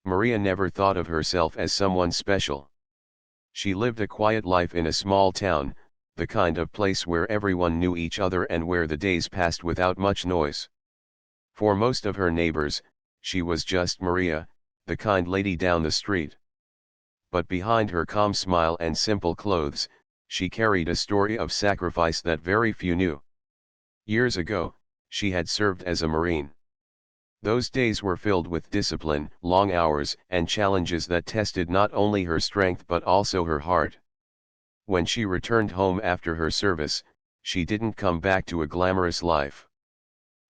Maria never thought of herself as someone special. She lived a quiet life in a small town, the kind of place where everyone knew each other and where the days passed without much noise. For most of her neighbors, she was just Maria, the kind lady down the street. But behind her calm smile and simple clothes, she carried a story of sacrifice that very few knew. Years ago, she had served as a Marine. Those days were filled with discipline, long hours, and challenges that tested not only her strength but also her heart. When she returned home after her service, she didn't come back to a glamorous life.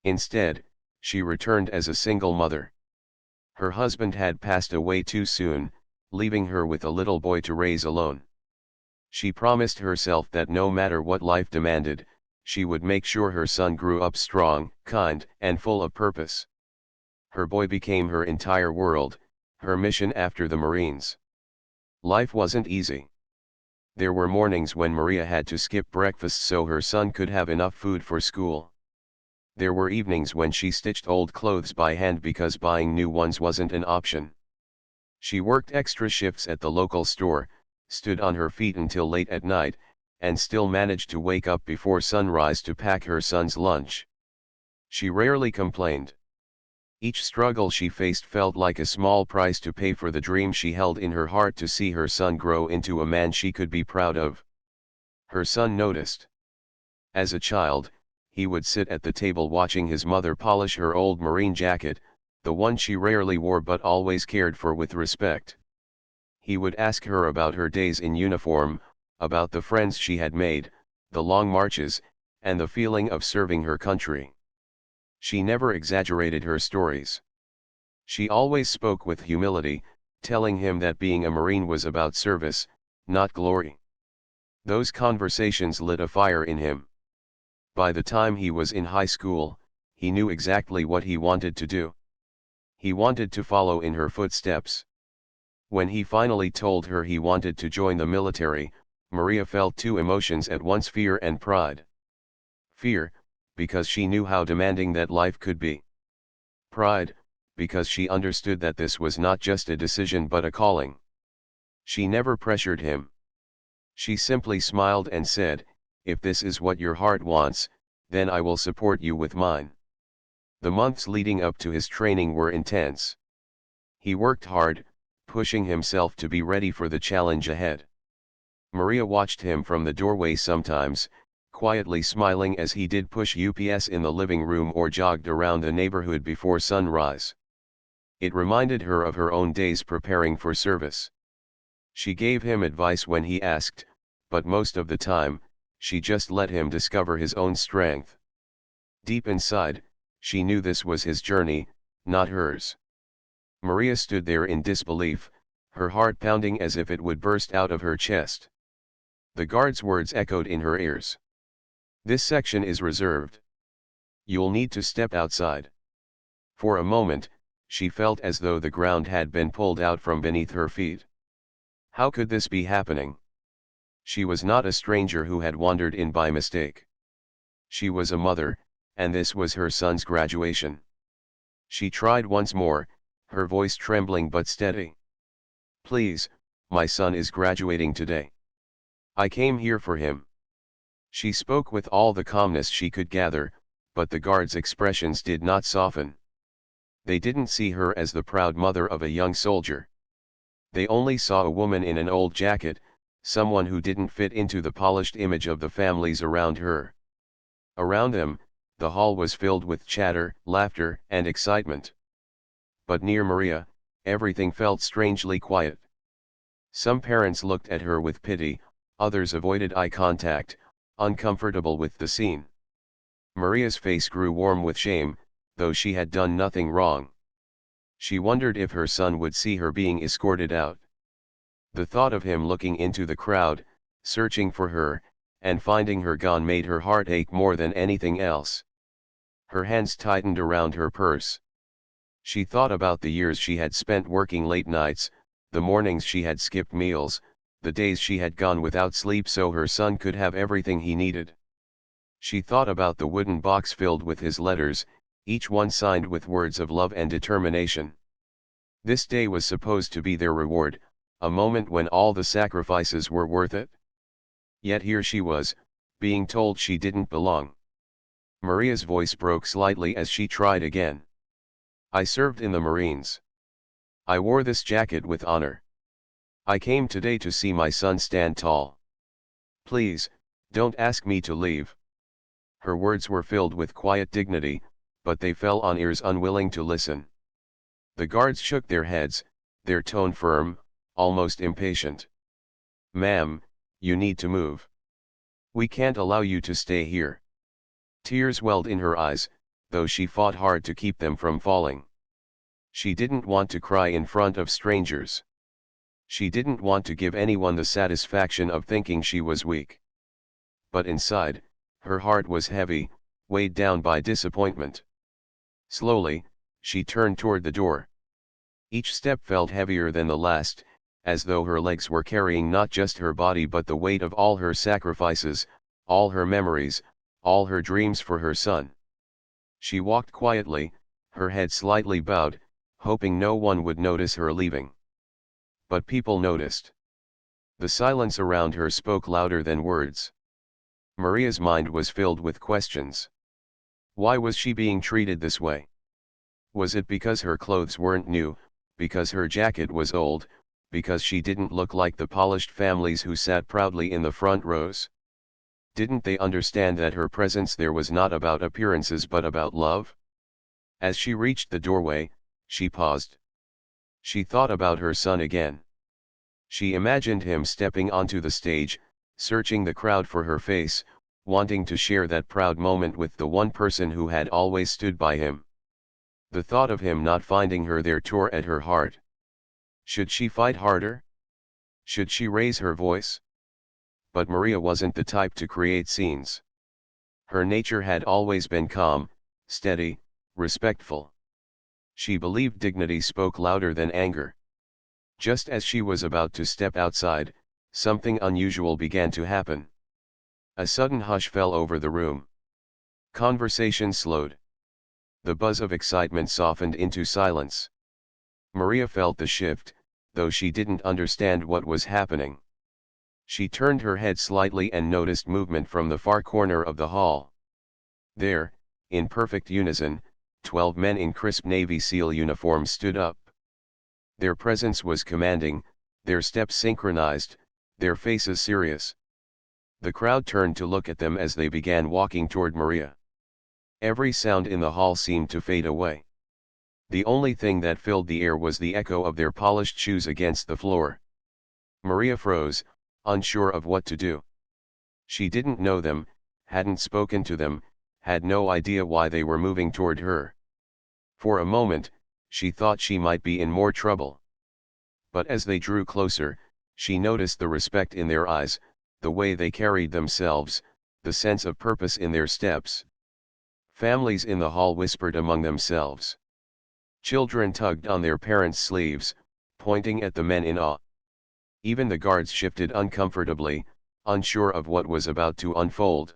Instead, she returned as a single mother. Her husband had passed away too soon, leaving her with a little boy to raise alone. She promised herself that no matter what life demanded, she would make sure her son grew up strong, kind, and full of purpose. Her boy became her entire world, her mission after the Marines. Life wasn't easy. There were mornings when Maria had to skip breakfast so her son could have enough food for school. There were evenings when she stitched old clothes by hand because buying new ones wasn't an option. She worked extra shifts at the local store, stood on her feet until late at night, and still managed to wake up before sunrise to pack her son's lunch. She rarely complained. Each struggle she faced felt like a small price to pay for the dream she held in her heart to see her son grow into a man she could be proud of. Her son noticed. As a child, he would sit at the table watching his mother polish her old Marine jacket, the one she rarely wore but always cared for with respect. He would ask her about her days in uniform, about the friends she had made, the long marches, and the feeling of serving her country. She never exaggerated her stories. She always spoke with humility, telling him that being a Marine was about service, not glory. Those conversations lit a fire in him. By the time he was in high school, he knew exactly what he wanted to do. He wanted to follow in her footsteps. When he finally told her he wanted to join the military, Maria felt two emotions at once: fear and pride. Fear, because she knew how demanding that life could be. Pride, because she understood that this was not just a decision but a calling. She never pressured him. She simply smiled and said, "If this is what your heart wants, then I will support you with mine." The months leading up to his training were intense. He worked hard, pushing himself to be ready for the challenge ahead. Maria watched him from the doorway sometimes, quietly smiling as he did push UPS in the living room or jogged around the neighborhood before sunrise. It reminded her of her own days preparing for service. She gave him advice when he asked, but most of the time, she just let him discover his own strength. Deep inside, she knew this was his journey, not hers. Maria stood there in disbelief, her heart pounding as if it would burst out of her chest. The guard's words echoed in her ears. "This section is reserved. You'll need to step outside." For a moment, she felt as though the ground had been pulled out from beneath her feet. How could this be happening? She was not a stranger who had wandered in by mistake. She was a mother, and this was her son's graduation. She tried once more, her voice trembling but steady. "Please, my son is graduating today. I came here for him." She spoke with all the calmness she could gather, but the guards' expressions did not soften. They didn't see her as the proud mother of a young soldier. They only saw a woman in an old jacket, someone who didn't fit into the polished image of the families around her. Around them, the hall was filled with chatter, laughter, and excitement. But near Maria, everything felt strangely quiet. Some parents looked at her with pity, others avoided eye contact, uncomfortable with the scene. Maria's face grew warm with shame, though she had done nothing wrong. She wondered if her son would see her being escorted out. The thought of him looking into the crowd, searching for her, and finding her gone made her heart ache more than anything else. Her hands tightened around her purse. She thought about the years she had spent working late nights, the mornings she had skipped meals, the days she had gone without sleep so her son could have everything he needed. She thought about the wooden box filled with his letters, each one signed with words of love and determination. This day was supposed to be their reward, a moment when all the sacrifices were worth it. Yet here she was, being told she didn't belong. Maria's voice broke slightly as she tried again. I served in the Marines. I wore this jacket with honor. I came today to see my son stand tall. Please, don't ask me to leave. Her words were filled with quiet dignity, but they fell on ears unwilling to listen. The guards shook their heads, their tone firm, almost impatient. Ma'am, you need to move. We can't allow you to stay here. Tears welled in her eyes, though she fought hard to keep them from falling. She didn't want to cry in front of strangers. She didn't want to give anyone the satisfaction of thinking she was weak. But inside, her heart was heavy, weighed down by disappointment. Slowly, she turned toward the door. Each step felt heavier than the last, as though her legs were carrying not just her body but the weight of all her sacrifices, all her memories, all her dreams for her son. She walked quietly, her head slightly bowed, hoping no one would notice her leaving. But people noticed. The silence around her spoke louder than words. Maria's mind was filled with questions. Why was she being treated this way? Was it because her clothes weren't new, because her jacket was old, because she didn't look like the polished families who sat proudly in the front rows? Didn't they understand that her presence there was not about appearances but about love? As she reached the doorway, she paused. She thought about her son again. She imagined him stepping onto the stage, searching the crowd for her face, wanting to share that proud moment with the one person who had always stood by him. The thought of him not finding her there tore at her heart. Should she fight harder? Should she raise her voice? But Maria wasn't the type to create scenes. Her nature had always been calm, steady, respectful. She believed dignity spoke louder than anger. Just as she was about to step outside, something unusual began to happen. A sudden hush fell over the room. Conversation slowed. The buzz of excitement softened into silence. Maria felt the shift, though she didn't understand what was happening. She turned her head slightly and noticed movement from the far corner of the hall. There, in perfect unison, 12 men in crisp Navy SEAL uniforms stood up. Their presence was commanding, their steps synchronized, their faces serious. The crowd turned to look at them as they began walking toward Maria. Every sound in the hall seemed to fade away. The only thing that filled the air was the echo of their polished shoes against the floor. Maria froze, unsure of what to do. She didn't know them, hadn't spoken to them, had no idea why they were moving toward her. For a moment, she thought she might be in more trouble. But as they drew closer, she noticed the respect in their eyes, the way they carried themselves, the sense of purpose in their steps. Families in the hall whispered among themselves. Children tugged on their parents' sleeves, pointing at the men in awe. Even the guards shifted uncomfortably, unsure of what was about to unfold.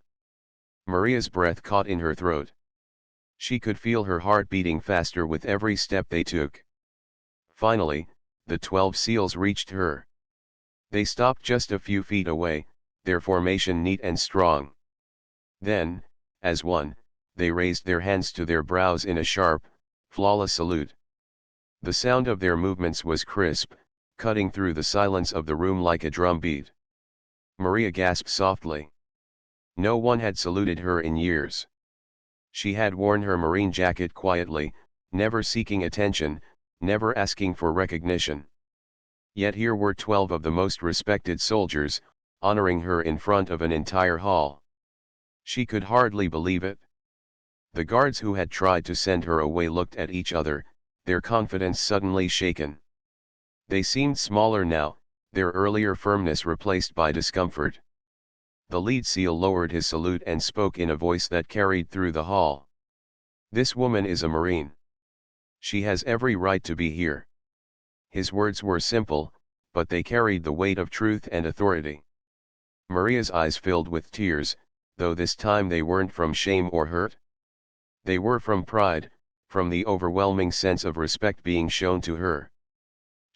Maria's breath caught in her throat. She could feel her heart beating faster with every step they took. Finally, the 12 SEALs reached her. They stopped just a few feet away, their formation neat and strong. Then, as one, they raised their hands to their brows in a sharp, flawless salute. The sound of their movements was crisp, cutting through the silence of the room like a drum beat. Maria gasped softly. No one had saluted her in years. She had worn her marine jacket quietly, never seeking attention, never asking for recognition. Yet here were 12 of the most respected soldiers, honoring her in front of an entire hall. She could hardly believe it. The guards who had tried to send her away looked at each other, their confidence suddenly shaken. They seemed smaller now, their earlier firmness replaced by discomfort. The lead SEAL lowered his salute and spoke in a voice that carried through the hall. This woman is a Marine. She has every right to be here. His words were simple, but they carried the weight of truth and authority. Maria's eyes filled with tears, though this time they weren't from shame or hurt. They were from pride, from the overwhelming sense of respect being shown to her.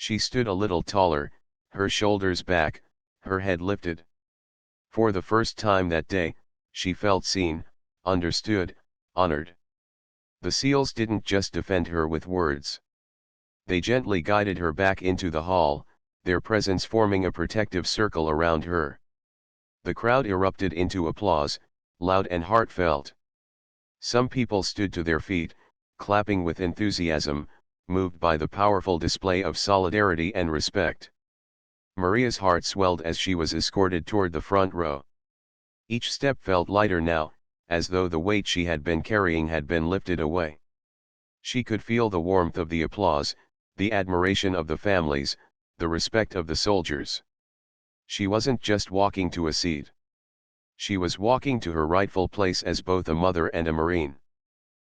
She stood a little taller, her shoulders back, her head lifted. For the first time that day, she felt seen, understood, honored. The seals didn't just defend her with words. They gently guided her back into the hall, their presence forming a protective circle around her. The crowd erupted into applause, loud and heartfelt. Some people stood to their feet, clapping with enthusiasm, moved by the powerful display of solidarity and respect. Maria's heart swelled as she was escorted toward the front row. Each step felt lighter now, as though the weight she had been carrying had been lifted away. She could feel the warmth of the applause, the admiration of the families, the respect of the soldiers. She wasn't just walking to a seat. She was walking to her rightful place as both a mother and a Marine.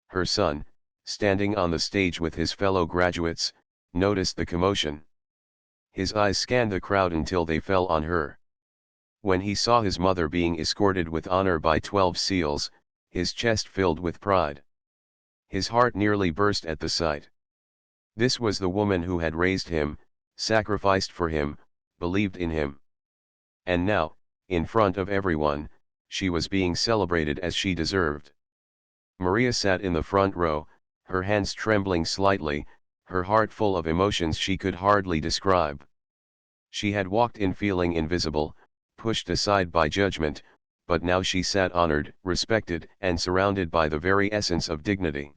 Her son, standing on the stage with his fellow graduates, noticed the commotion. His eyes scanned the crowd until they fell on her. When he saw his mother being escorted with honor by 12 SEALs, his chest filled with pride. His heart nearly burst at the sight. This was the woman who had raised him, sacrificed for him, believed in him. And now, in front of everyone, she was being celebrated as she deserved. Maria sat in the front row, her hands trembling slightly, her heart full of emotions she could hardly describe. She had walked in feeling invisible, pushed aside by judgment, but now she sat honored, respected, and surrounded by the very essence of dignity.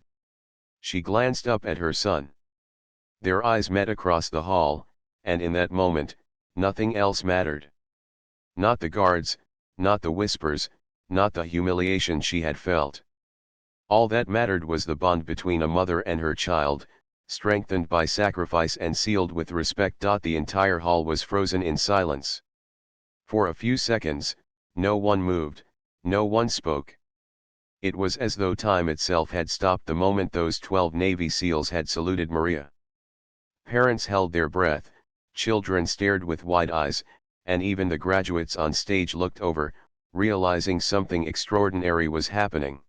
She glanced up at her son. Their eyes met across the hall, and in that moment, nothing else mattered. Not the guards, not the whispers, not the humiliation she had felt. All that mattered was the bond between a mother and her child, strengthened by sacrifice and sealed with respect. The entire hall was frozen in silence. For a few seconds, no one moved, no one spoke. It was as though time itself had stopped the moment those 12 Navy SEALs had saluted Maria. Parents held their breath, children stared with wide eyes, and even the graduates on stage looked over, realizing something extraordinary was happening.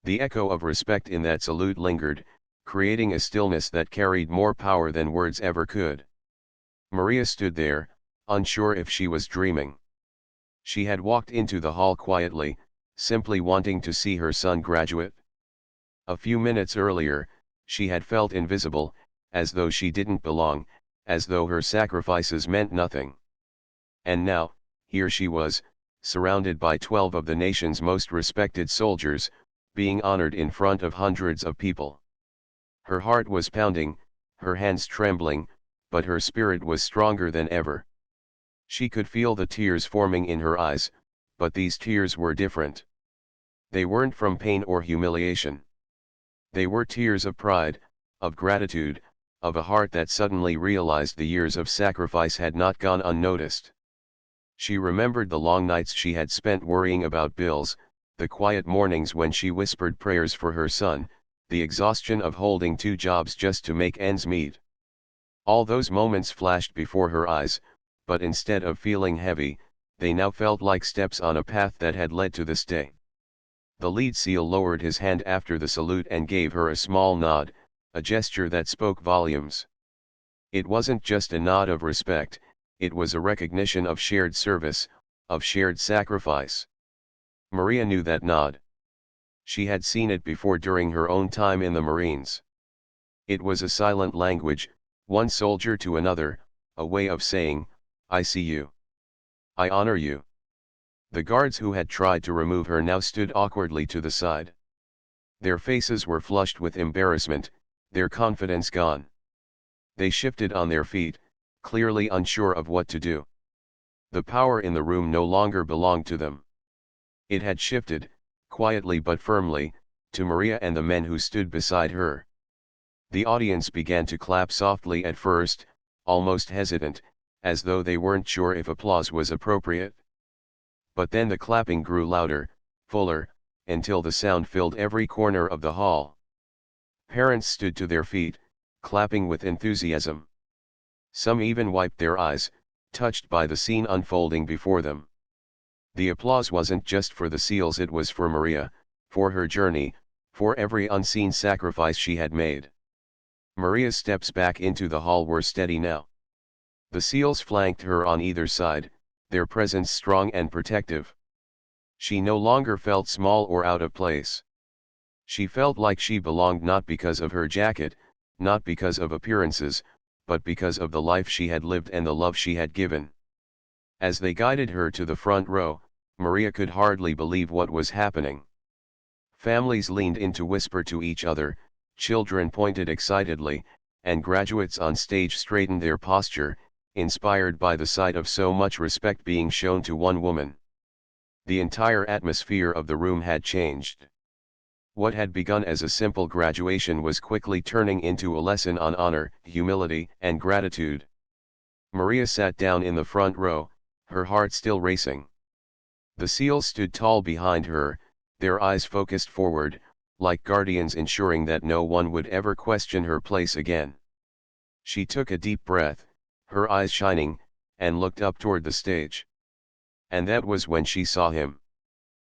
The echo of respect in that salute lingered, creating a stillness that carried more power than words ever could. Maria stood there, unsure if she was dreaming. She had walked into the hall quietly, simply wanting to see her son graduate. A few minutes earlier, she had felt invisible, as though she didn't belong, as though her sacrifices meant nothing. And now, here she was, surrounded by 12 of the nation's most respected soldiers, being honored in front of hundreds of people. Her heart was pounding, her hands trembling, but her spirit was stronger than ever. She could feel the tears forming in her eyes, but these tears were different. They weren't from pain or humiliation. They were tears of pride, of gratitude, of a heart that suddenly realized the years of sacrifice had not gone unnoticed. She remembered the long nights she had spent worrying about bills, the quiet mornings when she whispered prayers for her son, the exhaustion of holding 2 jobs just to make ends meet. All those moments flashed before her eyes, but instead of feeling heavy, they now felt like steps on a path that had led to this day. The lead SEAL lowered his hand after the salute and gave her a small nod, a gesture that spoke volumes. It wasn't just a nod of respect, it was a recognition of shared service, of shared sacrifice. Maria knew that nod. She had seen it before during her own time in the Marines. It was a silent language, one soldier to another, a way of saying, "I see you. I honor you." The guards who had tried to remove her now stood awkwardly to the side. Their faces were flushed with embarrassment, their confidence gone. They shifted on their feet, clearly unsure of what to do. The power in the room no longer belonged to them. It had shifted, quietly but firmly, to Maria and the men who stood beside her. The audience began to clap softly at first, almost hesitant, as though they weren't sure if applause was appropriate. But then the clapping grew louder, fuller, until the sound filled every corner of the hall. Parents stood to their feet, clapping with enthusiasm. Some even wiped their eyes, touched by the scene unfolding before them. The applause wasn't just for the SEALs, it was for Maria, for her journey, for every unseen sacrifice she had made. Maria's steps back into the hall were steady now. The seals flanked her on either side, their presence strong and protective. She no longer felt small or out of place. She felt like she belonged, not because of her jacket, not because of appearances, but because of the life she had lived and the love she had given. As they guided her to the front row, Maria could hardly believe what was happening. Families leaned in to whisper to each other, children pointed excitedly, and graduates on stage straightened their posture, inspired by the sight of so much respect being shown to one woman. The entire atmosphere of the room had changed. What had begun as a simple graduation was quickly turning into a lesson on honor, humility, and gratitude. Maria sat down in the front row, her heart still racing. The seals stood tall behind her, their eyes focused forward, like guardians ensuring that no one would ever question her place again. She took a deep breath, her eyes shining, and looked up toward the stage. And that was when she saw him.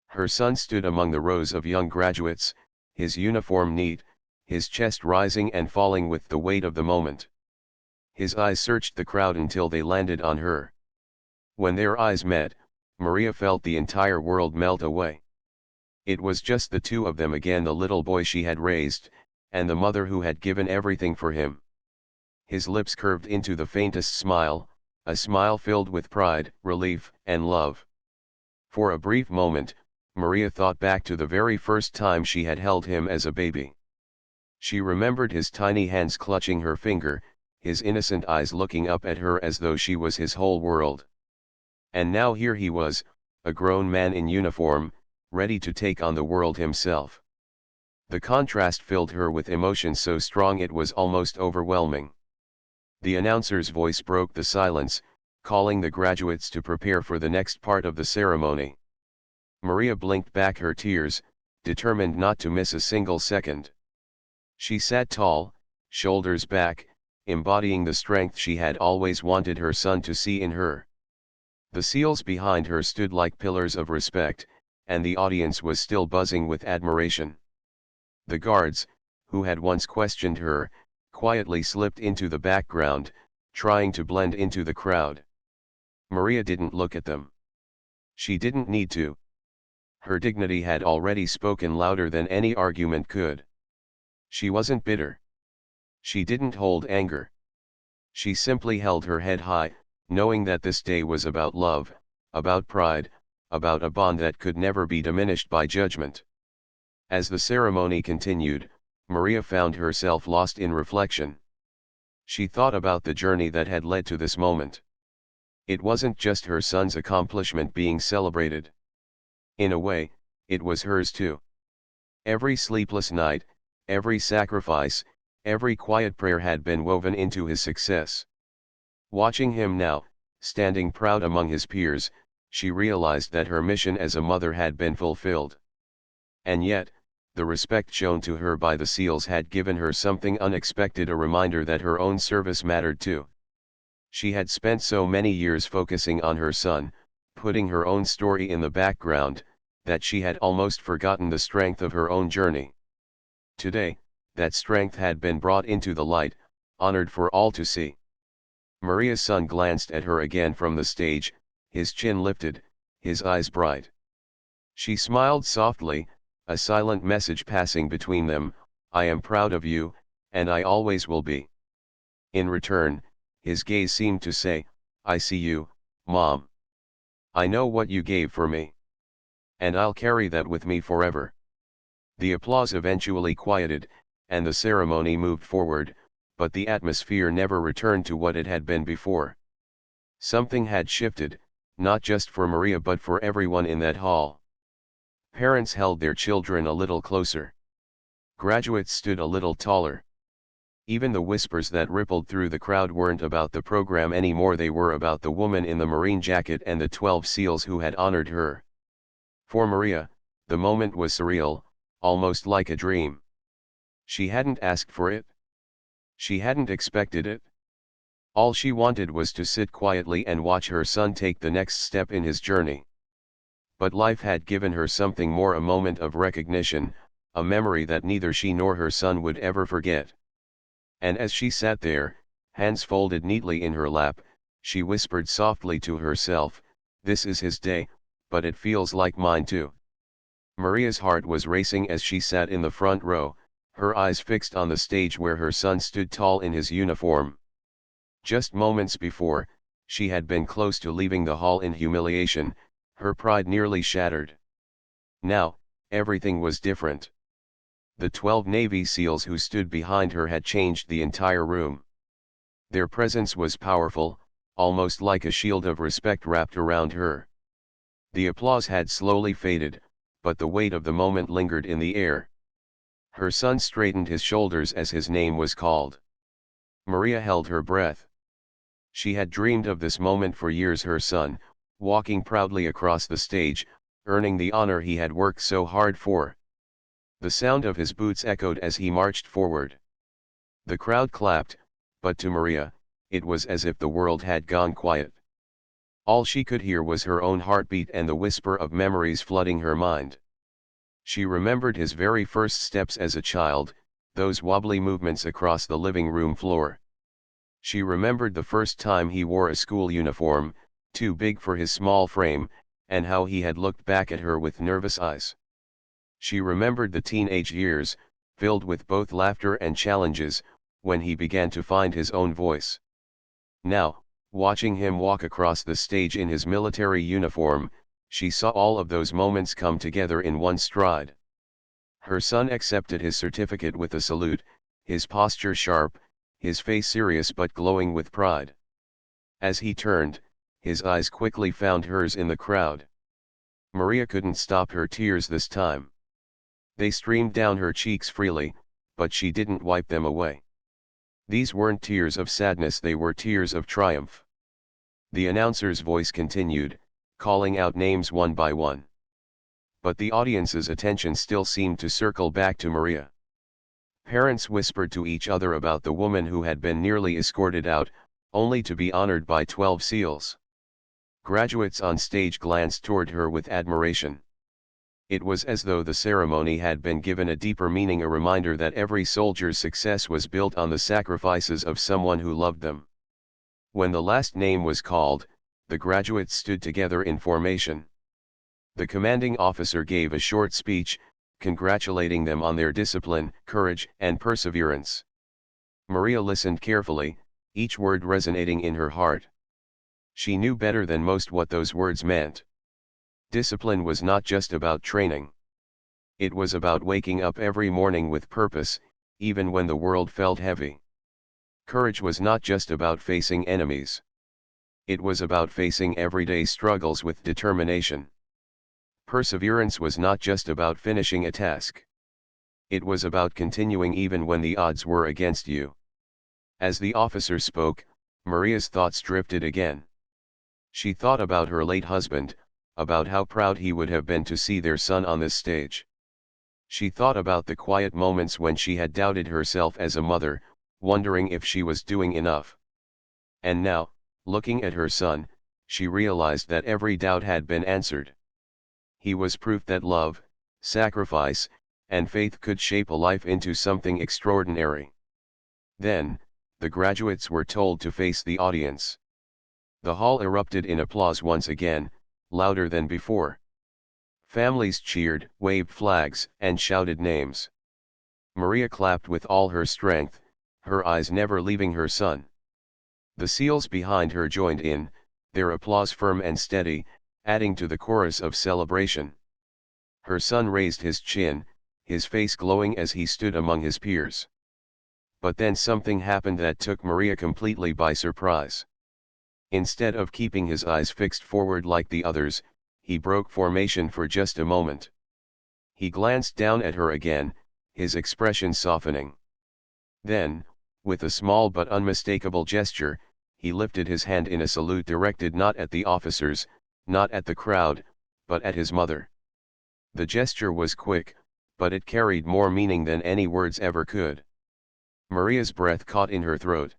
Her son stood among the rows of young graduates, his uniform neat, his chest rising and falling with the weight of the moment. His eyes searched the crowd until they landed on her. When their eyes met, Maria felt the entire world melt away. It was just the two of them again, the little boy she had raised, and the mother who had given everything for him. His lips curved into the faintest smile, a smile filled with pride, relief, and love. For a brief moment, Maria thought back to the very first time she had held him as a baby. She remembered his tiny hands clutching her finger, his innocent eyes looking up at her as though she was his whole world. And now here he was, a grown man in uniform, ready to take on the world himself. The contrast filled her with emotion so strong it was almost overwhelming. The announcer's voice broke the silence, calling the graduates to prepare for the next part of the ceremony. Maria blinked back her tears, determined not to miss a single second. She sat tall, shoulders back, embodying the strength she had always wanted her son to see in her. The seals behind her stood like pillars of respect, and the audience was still buzzing with admiration. The guards, who had once questioned her, quietly slipped into the background, trying to blend into the crowd. Maria didn't look at them. She didn't need to. Her dignity had already spoken louder than any argument could. She wasn't bitter. She didn't hold anger. She simply held her head high, knowing that this day was about love, about pride, about a bond that could never be diminished by judgment. As the ceremony continued, Maria found herself lost in reflection. She thought about the journey that had led to this moment. It wasn't just her son's accomplishment being celebrated. In a way, it was hers too. Every sleepless night, every sacrifice, every quiet prayer had been woven into his success. Watching him now, standing proud among his peers, she realized that her mission as a mother had been fulfilled. And yet, the respect shown to her by the seals had given her something unexpected, a reminder that her own service mattered too. She had spent so many years focusing on her son, putting her own story in the background, that she had almost forgotten the strength of her own journey. Today, that strength had been brought into the light, honored for all to see. Maria's son glanced at her again from the stage, his chin lifted, his eyes bright. She smiled softly, a silent message passing between them, "I am proud of you, and I always will be." In return, his gaze seemed to say, "I see you, Mom. I know what you gave for me. And I'll carry that with me forever." The applause eventually quieted, and the ceremony moved forward, but the atmosphere never returned to what it had been before. Something had shifted, not just for Maria but for everyone in that hall. Parents held their children a little closer. Graduates stood a little taller. Even the whispers that rippled through the crowd weren't about the program anymore, they were about the woman in the marine jacket and the 12 seals who had honored her. For Maria, the moment was surreal, almost like a dream. She hadn't asked for it. She hadn't expected it. All she wanted was to sit quietly and watch her son take the next step in his journey. But life had given her something more, a moment of recognition, a memory that neither she nor her son would ever forget. And as she sat there, hands folded neatly in her lap, she whispered softly to herself, "This is his day, but it feels like mine too." Maria's heart was racing as she sat in the front row, her eyes fixed on the stage where her son stood tall in his uniform. Just moments before, she had been close to leaving the hall in humiliation, her pride nearly shattered. Now, everything was different. The 12 Navy SEALs who stood behind her had changed the entire room. Their presence was powerful, almost like a shield of respect wrapped around her. The applause had slowly faded, but the weight of the moment lingered in the air. Her son straightened his shoulders as his name was called. Maria held her breath. She had dreamed of this moment for years, her son, walking proudly across the stage, earning the honor he had worked so hard for. The sound of his boots echoed as he marched forward. The crowd clapped, but to Maria, it was as if the world had gone quiet. All she could hear was her own heartbeat and the whisper of memories flooding her mind. She remembered his very first steps as a child, those wobbly movements across the living room floor. She remembered the first time he wore a school uniform, too big for his small frame, and how he had looked back at her with nervous eyes. She remembered the teenage years, filled with both laughter and challenges, when he began to find his own voice. Now, watching him walk across the stage in his military uniform, she saw all of those moments come together in one stride. Her son accepted his certificate with a salute, his posture sharp, his face serious but glowing with pride. As he turned, his eyes quickly found hers in the crowd. Maria couldn't stop her tears this time. They streamed down her cheeks freely, but she didn't wipe them away. These weren't tears of sadness, they were tears of triumph. The announcer's voice continued, calling out names one by one. But the audience's attention still seemed to circle back to Maria. Parents whispered to each other about the woman who had been nearly escorted out, only to be honored by 12 SEALs. Graduates on stage glanced toward her with admiration. It was as though the ceremony had been given a deeper meaning, a reminder that every soldier's success was built on the sacrifices of someone who loved them. When the last name was called, the graduates stood together in formation. The commanding officer gave a short speech, congratulating them on their discipline, courage, and perseverance. Maria listened carefully, each word resonating in her heart. She knew better than most what those words meant. Discipline was not just about training. It was about waking up every morning with purpose, even when the world felt heavy. Courage was not just about facing enemies. It was about facing everyday struggles with determination. Perseverance was not just about finishing a task. It was about continuing even when the odds were against you. As the officer spoke, Maria's thoughts drifted again. She thought about her late husband, about how proud he would have been to see their son on this stage. She thought about the quiet moments when she had doubted herself as a mother, wondering if she was doing enough. And now, looking at her son, she realized that every doubt had been answered. He was proof that love, sacrifice, and faith could shape a life into something extraordinary. Then, the graduates were told to face the audience. The hall erupted in applause once again, louder than before. Families cheered, waved flags, and shouted names. Maria clapped with all her strength, her eyes never leaving her son. The SEALs behind her joined in, their applause firm and steady, adding to the chorus of celebration. Her son raised his chin, his face glowing as he stood among his peers. But then something happened that took Maria completely by surprise. Instead of keeping his eyes fixed forward like the others, he broke formation for just a moment. He glanced down at her again, his expression softening. Then, with a small but unmistakable gesture, he lifted his hand in a salute directed not at the officers, not at the crowd, but at his mother. The gesture was quick, but it carried more meaning than any words ever could. Maria's breath caught in her throat.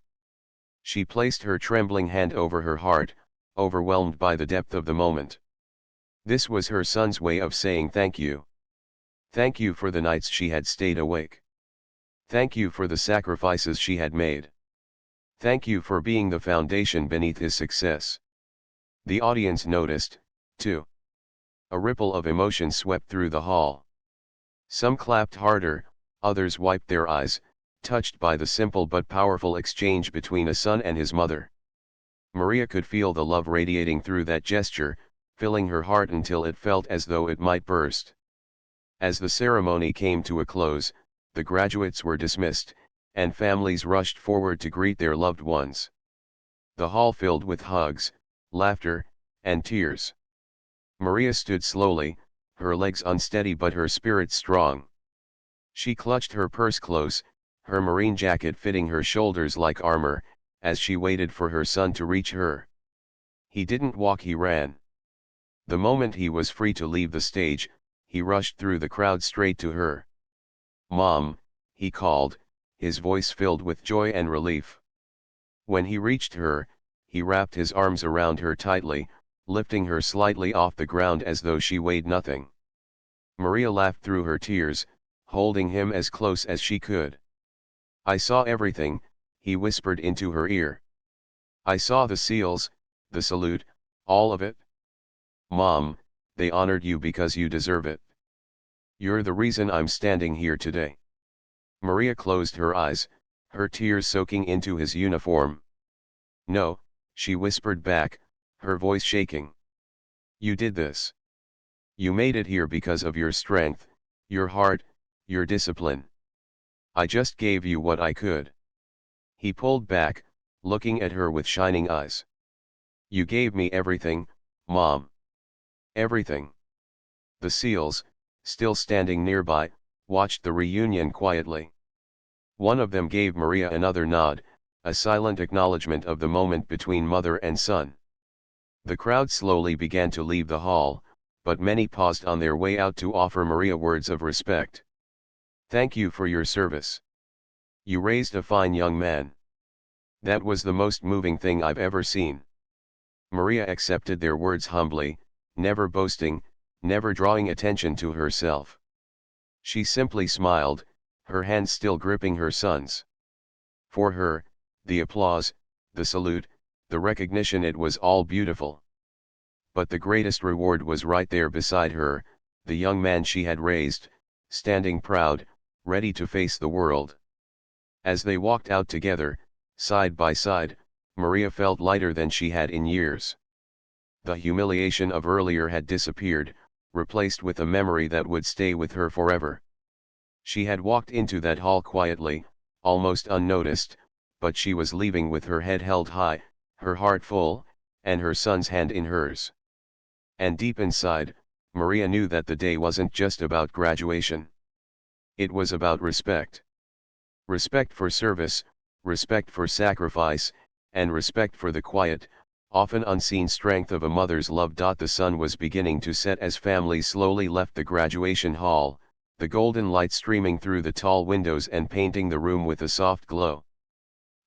She placed her trembling hand over her heart, overwhelmed by the depth of the moment. This was her son's way of saying thank you. Thank you for the nights she had stayed awake. Thank you for the sacrifices she had made. Thank you for being the foundation beneath his success. The audience noticed, too. A ripple of emotion swept through the hall. Some clapped harder, others wiped their eyes, touched by the simple but powerful exchange between a son and his mother. Maria could feel the love radiating through that gesture, filling her heart until it felt as though it might burst. As the ceremony came to a close, the graduates were dismissed, and families rushed forward to greet their loved ones. The hall filled with hugs, laughter, and tears. Maria stood slowly, her legs unsteady but her spirit strong. She clutched her purse close, her marine jacket fitting her shoulders like armor, as she waited for her son to reach her. He didn't walk, he ran. The moment he was free to leave the stage, he rushed through the crowd straight to her. "Mom," he called, his voice filled with joy and relief. When he reached her, he wrapped his arms around her tightly, lifting her slightly off the ground as though she weighed nothing. Maria laughed through her tears, holding him as close as she could. "I saw everything," he whispered into her ear. "I saw the seals, the salute, all of it. Mom, they honored you because you deserve it. You're the reason I'm standing here today." Maria closed her eyes, her tears soaking into his uniform. "No," she whispered back, her voice shaking. "You did this. You made it here because of your strength, your heart, your discipline. I just gave you what I could." He pulled back, looking at her with shining eyes. "You gave me everything, Mom. Everything." The seals, still standing nearby, watched the reunion quietly. One of them gave Maria another nod, a silent acknowledgement of the moment between mother and son. The crowd slowly began to leave the hall, but many paused on their way out to offer Maria words of respect. "Thank you for your service. You raised a fine young man. That was the most moving thing I've ever seen." Maria accepted their words humbly, never boasting, never drawing attention to herself. She simply smiled, her hands still gripping her son's. For her, the applause, the salute, the recognition, it was all beautiful. But the greatest reward was right there beside her, the young man she had raised, standing proud, ready to face the world. As they walked out together, side by side, Maria felt lighter than she had in years. The humiliation of earlier had disappeared, replaced with a memory that would stay with her forever. She had walked into that hall quietly, almost unnoticed, but she was leaving with her head held high, her heart full, and her son's hand in hers. And deep inside, Maria knew that the day wasn't just about graduation. It was about respect. Respect for service, respect for sacrifice, and respect for the quiet, often unseen strength of a mother's love. The sun was beginning to set as families slowly left the graduation hall, the golden light streaming through the tall windows and painting the room with a soft glow.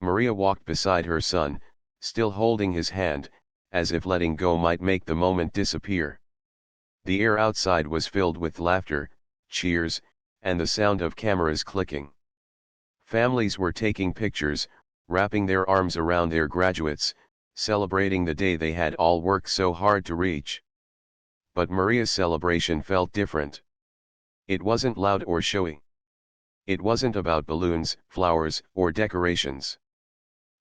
Maria walked beside her son, still holding his hand, as if letting go might make the moment disappear. The air outside was filled with laughter, cheers, and the sound of cameras clicking. Families were taking pictures, wrapping their arms around their graduates, celebrating the day they had all worked so hard to reach. But Maria's celebration felt different. It wasn't loud or showy. It wasn't about balloons, flowers, or decorations.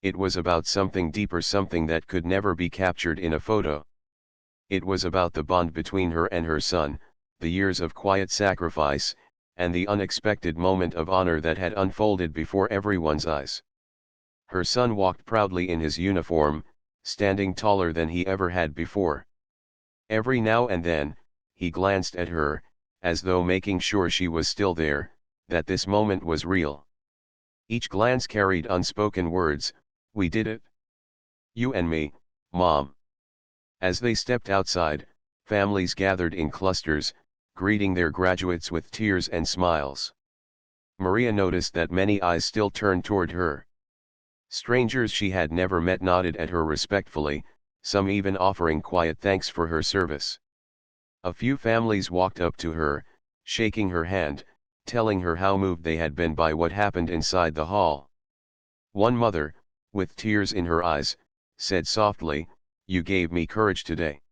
It was about something deeper, something that could never be captured in a photo. It was about the bond between her and her son, the years of quiet sacrifice, and the unexpected moment of honor that had unfolded before everyone's eyes. Her son walked proudly in his uniform, standing taller than he ever had before. Every now and then, he glanced at her, as though making sure she was still there, that this moment was real. Each glance carried unspoken words, "We did it. You and me, Mom." As they stepped outside, families gathered in clusters, greeting their graduates with tears and smiles. Maria noticed that many eyes still turned toward her. Strangers she had never met nodded at her respectfully, some even offering quiet thanks for her service. A few families walked up to her, shaking her hand, telling her how moved they had been by what happened inside the hall. One mother, with tears in her eyes, said softly, "You gave me courage today.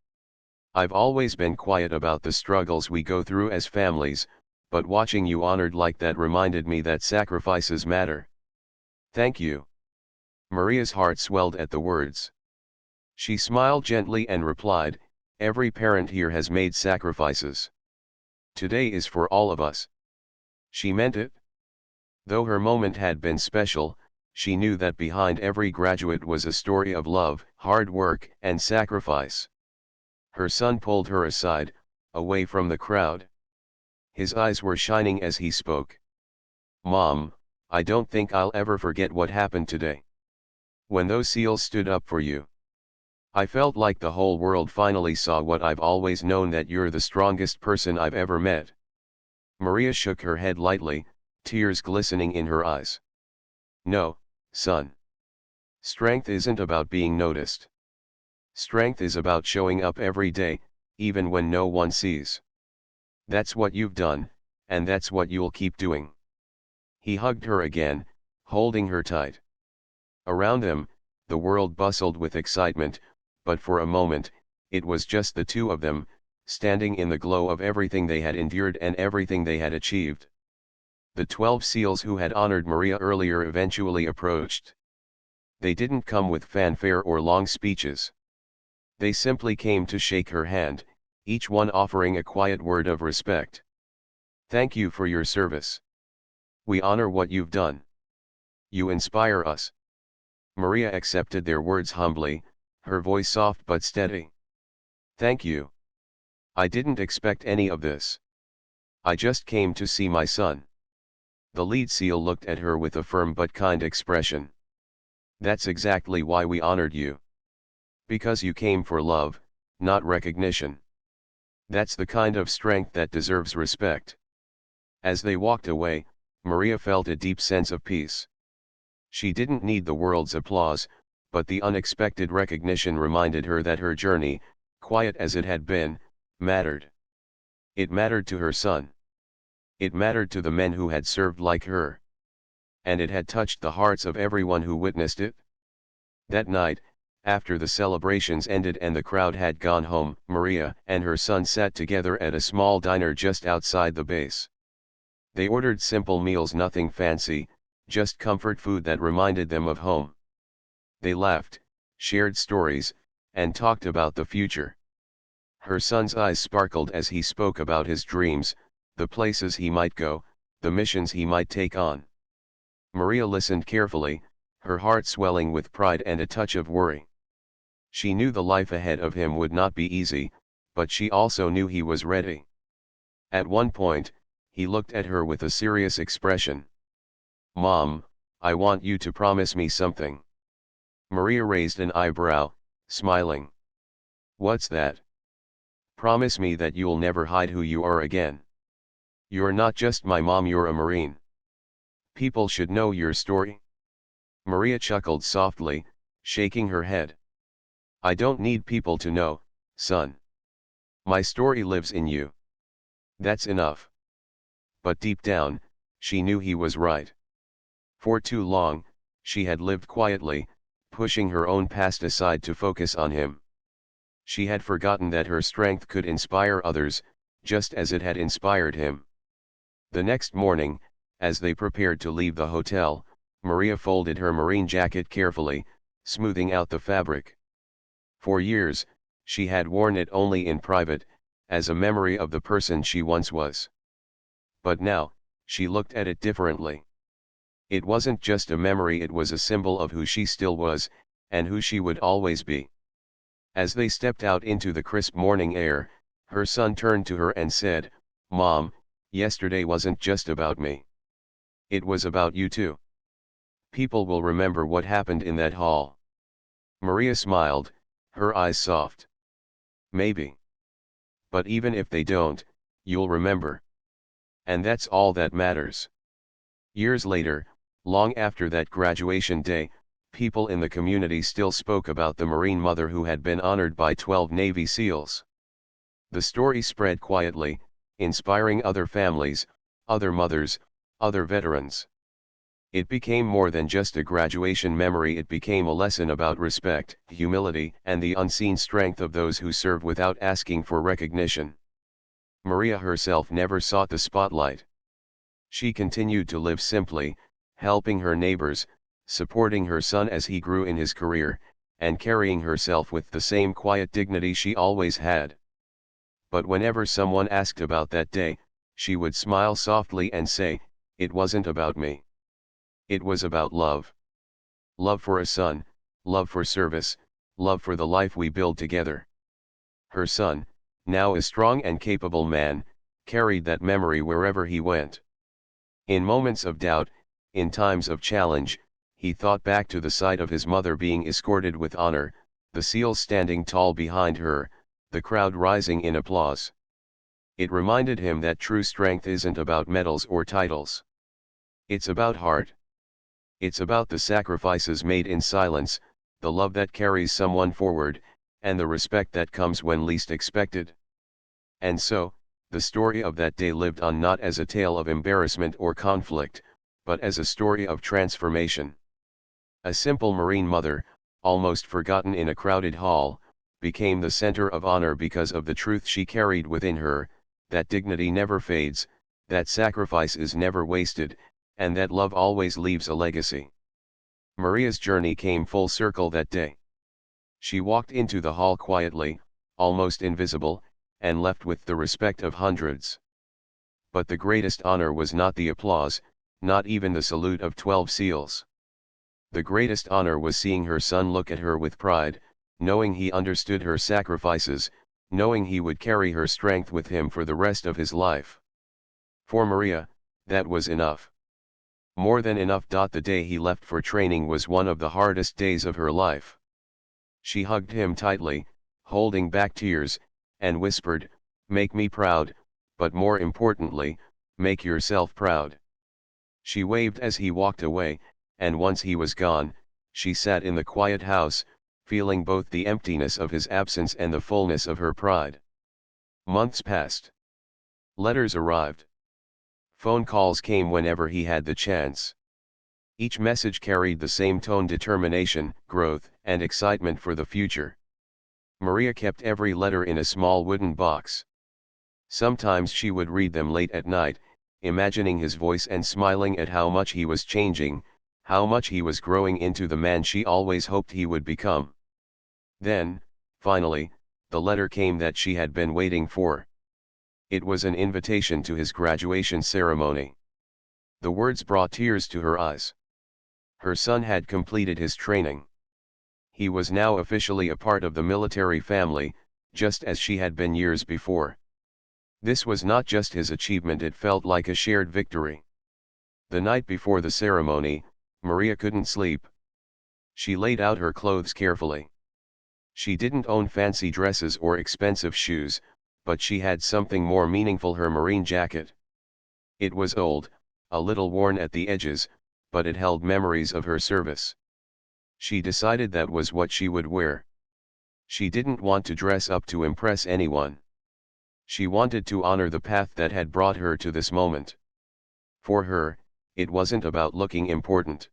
I've always been quiet about the struggles we go through as families, but watching you honored like that reminded me that sacrifices matter. Thank you." Maria's heart swelled at the words. She smiled gently and replied, "Every parent here has made sacrifices. Today is for all of us." She meant it. Though her moment had been special, she knew that behind every graduate was a story of love, hard work, and sacrifice. Her son pulled her aside, away from the crowd. His eyes were shining as he spoke. "Mom, I don't think I'll ever forget what happened today. When those seals stood up for you, I felt like the whole world finally saw what I've always known, that you're the strongest person I've ever met." Maria shook her head lightly, tears glistening in her eyes. "No, son. Strength isn't about being noticed. Strength is about showing up every day, even when no one sees. That's what you've done, and that's what you'll keep doing." He hugged her again, holding her tight. Around them, the world bustled with excitement, but for a moment, it was just the two of them, standing in the glow of everything they had endured and everything they had achieved. The 12 seals who had honored Maria earlier eventually approached. They didn't come with fanfare or long speeches. They simply came to shake her hand, each one offering a quiet word of respect. "Thank you for your service. We honor what you've done. You inspire us." Maria accepted their words humbly, her voice soft but steady. "Thank you. I didn't expect any of this. I just came to see my son." The lead seal looked at her with a firm but kind expression. "That's exactly why we honored you. Because you came for love, not recognition. That's the kind of strength that deserves respect." As they walked away, Maria felt a deep sense of peace. She didn't need the world's applause, but the unexpected recognition reminded her that her journey, quiet as it had been, mattered. It mattered to her son. It mattered to the men who had served like her. And it had touched the hearts of everyone who witnessed it. That night, after the celebrations ended and the crowd had gone home, Maria and her son sat together at a small diner just outside the base. They ordered simple meals, nothing fancy, just comfort food that reminded them of home. They laughed, shared stories, and talked about the future. Her son's eyes sparkled as he spoke about his dreams, the places he might go, the missions he might take on. Maria listened carefully, her heart swelling with pride and a touch of worry. She knew the life ahead of him would not be easy, but she also knew he was ready. At one point, he looked at her with a serious expression. "Mom, I want you to promise me something." Maria raised an eyebrow, smiling. "What's that?" "Promise me that you'll never hide who you are again. You're not just my mom, you're a Marine. People should know your story." Maria chuckled softly, shaking her head. "I don't need people to know, son. My story lives in you. That's enough." But deep down, she knew he was right. For too long, she had lived quietly, pushing her own past aside to focus on him. She had forgotten that her strength could inspire others, just as it had inspired him. The next morning, as they prepared to leave the hotel, Maria folded her marine jacket carefully, smoothing out the fabric. For years, she had worn it only in private, as a memory of the person she once was. But now, she looked at it differently. It wasn't just a memory, it was a symbol of who she still was, and who she would always be. As they stepped out into the crisp morning air, her son turned to her and said, "Mom, yesterday wasn't just about me. It was about you too. People will remember what happened in that hall." Maria smiled, her eyes soft. "Maybe. But even if they don't, you'll remember. And that's all that matters." Years later, long after that graduation day, people in the community still spoke about the Marine mother who had been honored by 12 Navy SEALs. The story spread quietly, inspiring other families, other mothers, other veterans. It became more than just a graduation memory, it became a lesson about respect, humility, and the unseen strength of those who serve without asking for recognition. Maria herself never sought the spotlight. She continued to live simply, helping her neighbors, supporting her son as he grew in his career, and carrying herself with the same quiet dignity she always had. But whenever someone asked about that day, she would smile softly and say, "It wasn't about me. It was about love. Love for a son, love for service, love for the life we build together." Her son, now a strong and capable man, carried that memory wherever he went. In moments of doubt, in times of challenge, he thought back to the sight of his mother being escorted with honor, the SEALs standing tall behind her, the crowd rising in applause. It reminded him that true strength isn't about medals or titles. It's about heart. It's about the sacrifices made in silence, the love that carries someone forward, and the respect that comes when least expected. And so, the story of that day lived on, not as a tale of embarrassment or conflict, but as a story of transformation. A simple Marine mother, almost forgotten in a crowded hall, became the center of honor because of the truth she carried within her, that dignity never fades, that sacrifice is never wasted, and that love always leaves a legacy. Maria's journey came full circle that day. She walked into the hall quietly, almost invisible, and left with the respect of hundreds. But the greatest honor was not the applause, not even the salute of 12 SEALs. The greatest honor was seeing her son look at her with pride, knowing he understood her sacrifices, knowing he would carry her strength with him for the rest of his life. For Maria, that was enough. More than enough. The day he left for training was one of the hardest days of her life. She hugged him tightly, holding back tears, and whispered, "Make me proud, but more importantly, make yourself proud." She waved as he walked away, and once he was gone, she sat in the quiet house, feeling both the emptiness of his absence and the fullness of her pride. Months passed. Letters arrived. Phone calls came whenever he had the chance. Each message carried the same tone: determination, growth, and excitement for the future. Maria kept every letter in a small wooden box. Sometimes she would read them late at night, imagining his voice and smiling at how much he was changing, how much he was growing into the man she always hoped he would become. Then, finally, the letter came that she had been waiting for. It was an invitation to his graduation ceremony. The words brought tears to her eyes. Her son had completed his training. He was now officially a part of the military family, just as she had been years before. This was not just his achievement, it felt like a shared victory. The night before the ceremony, Maria couldn't sleep. She laid out her clothes carefully. She didn't own fancy dresses or expensive shoes, but she had something more meaningful: her Marine jacket. It was old, a little worn at the edges, but it held memories of her service. She decided that was what she would wear. She didn't want to dress up to impress anyone. She wanted to honor the path that had brought her to this moment. For her, it wasn't about looking important.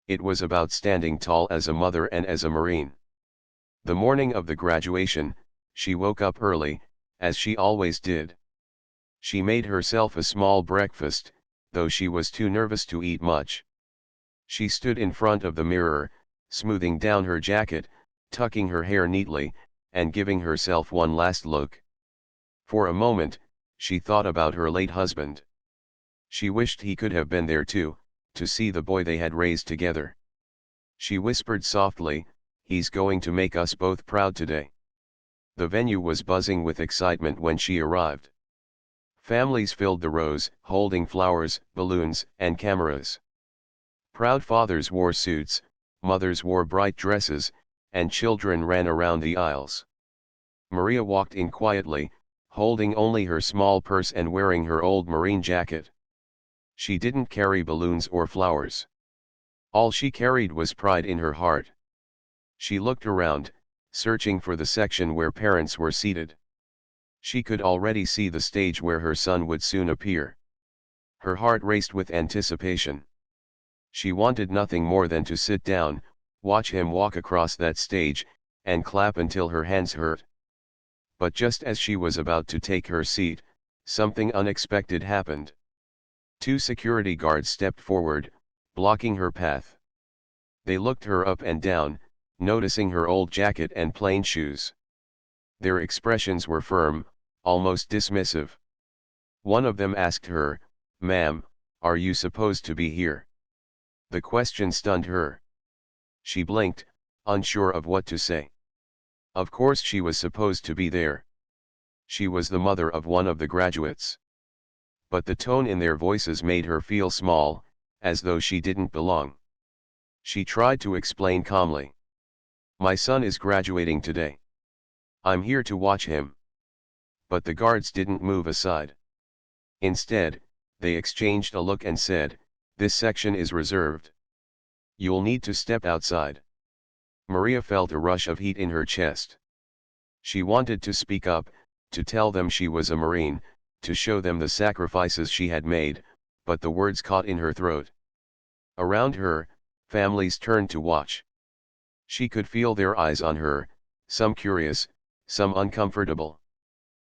It was about standing tall as a mother and as a Marine. The morning of the graduation, she woke up early, as she always did. She made herself a small breakfast, though she was too nervous to eat much. She stood in front of the mirror, smoothing down her jacket, tucking her hair neatly, and giving herself one last look. For a moment, she thought about her late husband. She wished he could have been there too, to see the boy they had raised together. She whispered softly, "He's going to make us both proud today." The venue was buzzing with excitement when she arrived. Families filled the rows, holding flowers, balloons, and cameras. Proud fathers wore suits, mothers wore bright dresses, and children ran around the aisles. Maria walked in quietly, holding only her small purse and wearing her old Marine jacket. She didn't carry balloons or flowers. All she carried was pride in her heart. She looked around, searching for the section where parents were seated. She could already see the stage where her son would soon appear. Her heart raced with anticipation. She wanted nothing more than to sit down, watch him walk across that stage, and clap until her hands hurt. But just as she was about to take her seat, something unexpected happened. Two security guards stepped forward, blocking her path. They looked her up and down, noticing her old jacket and plain shoes. Their expressions were firm, almost dismissive. One of them asked her, "Ma'am, are you supposed to be here?" The question stunned her. She blinked, unsure of what to say. Of course she was supposed to be there. She was the mother of one of the graduates. But the tone in their voices made her feel small, as though she didn't belong. She tried to explain calmly. "My son is graduating today. I'm here to watch him." But the guards didn't move aside. Instead, they exchanged a look and said, "This section is reserved. You'll need to step outside." Maria felt a rush of heat in her chest. She wanted to speak up, to tell them she was a Marine, to show them the sacrifices she had made, but the words caught in her throat. Around her, families turned to watch. She could feel their eyes on her, some curious, some uncomfortable.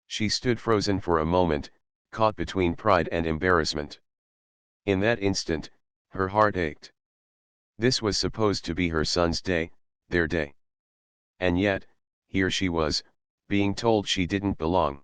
She stood frozen for a moment, caught between pride and embarrassment. In that instant, her heart ached. This was supposed to be her son's day, their day. And yet, here she was, being told she didn't belong.